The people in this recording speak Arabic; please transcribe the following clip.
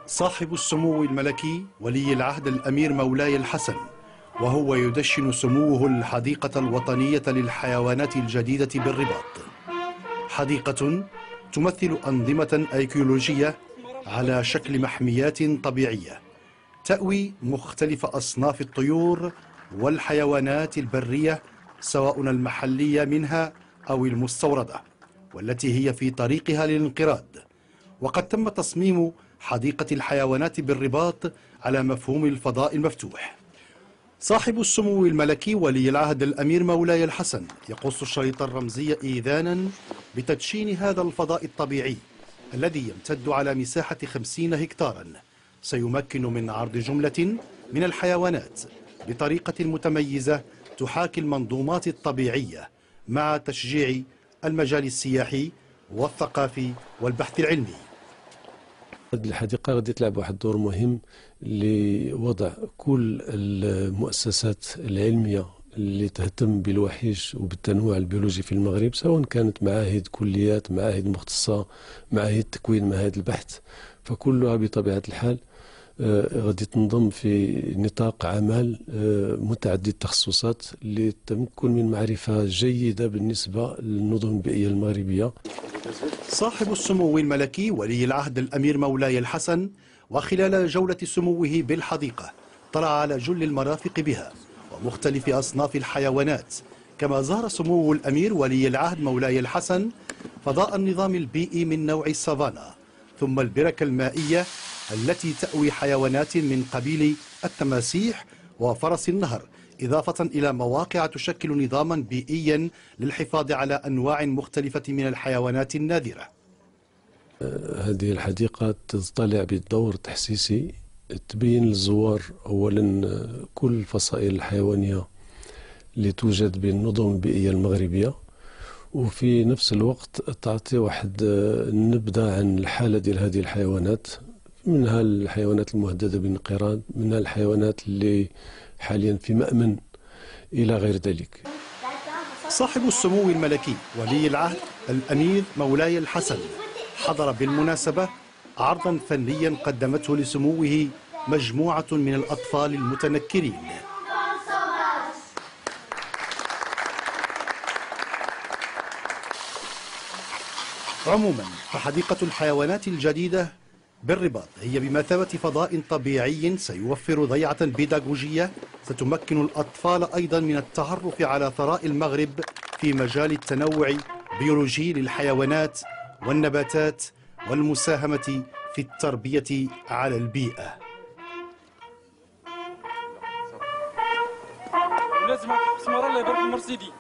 صاحب السمو الملكي ولي العهد الأمير مولاي الحسن، وهو يدشن سموه الحديقة الوطنية للحيوانات الجديدة بالرباط، حديقة تمثل أنظمة أيكولوجية على شكل محميات طبيعية تأوي مختلف أصناف الطيور والحيوانات البرية، سواء المحلية منها أو المستوردة، والتي هي في طريقها للانقراض. وقد تم تصميم حديقة الحيوانات بالرباط على مفهوم الفضاء المفتوح. صاحب السمو الملكي ولي العهد الأمير مولاي الحسن يقص الشريط الرمزي إيذانا بتدشين هذا الفضاء الطبيعي الذي يمتد على مساحة 50 هكتارا، سيمكن من عرض جملة من الحيوانات بطريقة متميزة تحاكي المنظومات الطبيعية، مع تشجيع المجال السياحي والثقافي والبحث العلمي. هذه الحديقة غادي تلعب واحد الدور مهم لوضع كل المؤسسات العلمية اللي تهتم بالوحيش وبالتنوع البيولوجي في المغرب، سواء كانت معاهد، كليات، معاهد مختصة، معاهد تكوين، معاهد البحث، فكلها بطبيعة الحال غادي تنضم في نطاق عمل متعدد التخصصات للتمكن من معرفة جيدة بالنسبة للنظم البيئية المغربية. صاحب السمو الملكي ولي العهد الأمير مولاي الحسن، وخلال جولة سموه بالحديقة طلع على جل المرافق بها ومختلف أصناف الحيوانات، كما زار سمو الأمير ولي العهد مولاي الحسن فضاء النظام البيئي من نوع السافانا، ثم البركة المائية التي تأوي حيوانات من قبيل التماسيح وفرس النهر، إضافة إلى مواقع تشكل نظاما بيئيا للحفاظ على أنواع مختلفة من الحيوانات النادرة. هذه الحديقة تطلع بالدور التحسيسي، تبين للزوار أولا كل الفصائل الحيوانية اللي توجد بالنظم البيئية المغربية، وفي نفس الوقت تعطي واحد النبذة عن الحالة ديال هذه الحيوانات، منها الحيوانات المهددة بالانقراض، منها الحيوانات اللي حاليا في مأمن، إلى غير ذلك. صاحب السمو الملكي ولي العهد الأمير مولاي الحسن حضر بالمناسبة عرضا فنيا قدمته لسموه مجموعة من الأطفال المتنكرين. عموما فحديقة الحيوانات الجديدة بالرباط هي بمثابة فضاء طبيعي سيوفر ضيعة بيداغوجية ستمكن الأطفال أيضا من التعرف على ثراء المغرب في مجال التنوع البيولوجي للحيوانات والنباتات والمساهمة في التربية على البيئة. لازم مرة الله يبارك المرسيدي.